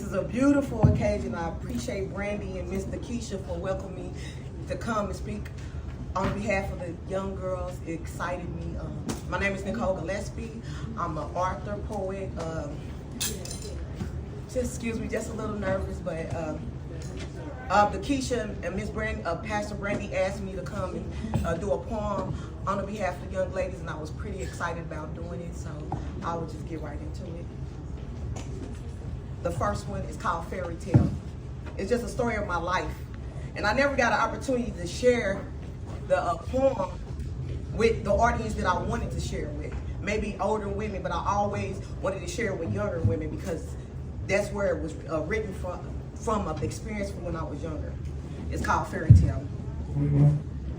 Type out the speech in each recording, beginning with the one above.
is a beautiful occasion. I appreciate Brandy and Mr. Keisha for welcoming me to come and speak on behalf of the young girls. It excited me. My name is Nicole Gillespie. I'm an author, poet. Just excuse me, just a little nervous, but the Keisha and Miss Brandy, Pastor Brandy asked me to come and do a poem on behalf of the young ladies, and I was pretty excited about doing it, so I will just get right into it. The first one is called Fairy Tale. It's just a story of my life, and I never got an opportunity to share the poem with the audience that I wanted to share with. Maybe older women, but I always wanted to share it with younger women because that's where it was written from an experience from when I was younger. It's called Fairy Tale.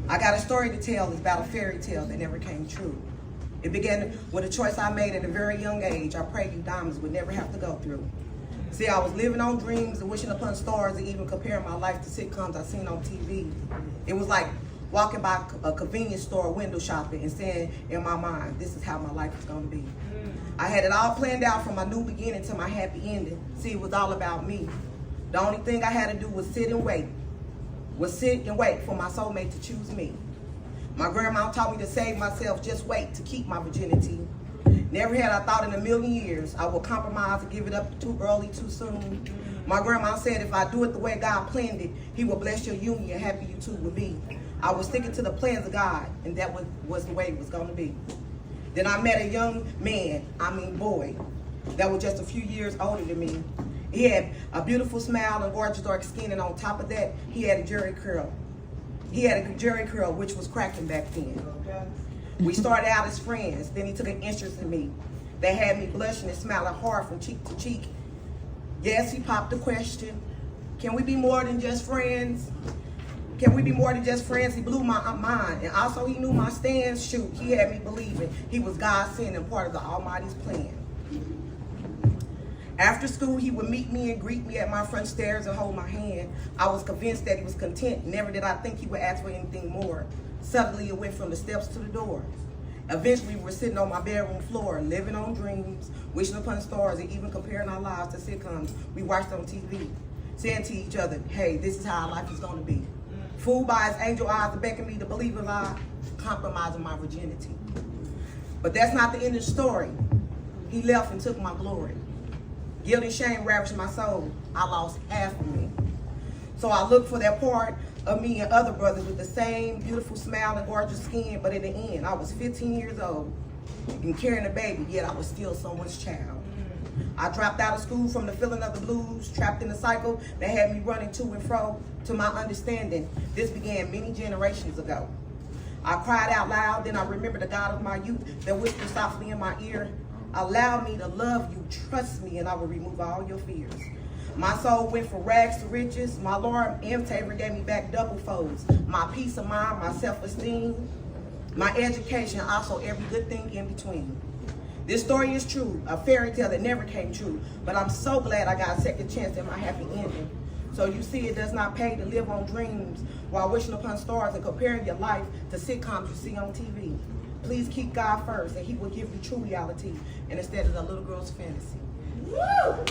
I got a story to tell. It's about a fairy tale that never came true. It began with a choice I made at a very young age. I prayed you diamonds would never have to go through. See, I was living on dreams and wishing upon stars and even comparing my life to sitcoms I seen on TV. It was like walking by a convenience store window shopping and saying in my mind, this is how my life is going to be. I had it all planned out from my new beginning to my happy ending. See, it was all about me. The only thing I had to do was sit and wait for my soulmate to choose me. My grandma taught me to save myself, just wait to keep my virginity. Never had I thought in a million years I would compromise and give it up too early, too soon. My grandma said if I do it the way God planned it, he will bless your union and happy you two will be. I was sticking to the plans of God, and that was the way it was going to be. Then I met a young man, boy, that was just a few years older than me. He had a beautiful smile and gorgeous dark skin, and on top of that, he had a jerry curl. He had a jerry curl, which was cracking back then. We started out as friends. Then he took an interest in me. That had me blushing and smiling hard from cheek to cheek. Yes, he popped the question, can we be more than just friends? Can we be more than just friends? He blew my mind. And also he knew my stance. Shoot, he had me believing he was God sent and part of the Almighty's plan. After school, he would meet me and greet me at my front stairs and hold my hand. I was convinced that he was content. Never did I think he would ask for anything more. Suddenly, it went from the steps to the door. Eventually, we were sitting on my bedroom floor, living on dreams, wishing upon stars, and even comparing our lives to sitcoms we watched on TV, saying to each other, hey, this is how our life is going to be. Fooled by his angel eyes to beckon me to believe a lie, compromising my virginity. But that's not the end of the story. He left and took my glory. Guilt and shame ravished my soul. I lost half of me. So I looked for that part of me and other brothers with the same beautiful smile and gorgeous skin, but in the end, I was 15 years old and carrying a baby, yet I was still someone's child. I dropped out of school from the feeling of the blues, trapped in a cycle that had me running to and fro. To my understanding, this began many generations ago. I cried out loud, then I remembered the God of my youth that whispered softly in my ear, allow me to love you, trust me, and I will remove all your fears. My soul went from rags to riches. My Lord and Savior gave me back double folds. My peace of mind, my self-esteem, my education, also every good thing in between. This story is true, a fairy tale that never came true, but I'm so glad I got a second chance at my happy ending. So you see, it does not pay to live on dreams while wishing upon stars and comparing your life to sitcoms you see on TV. Please keep God first, and he will give you true reality and instead of the little girl's fantasy. Woo!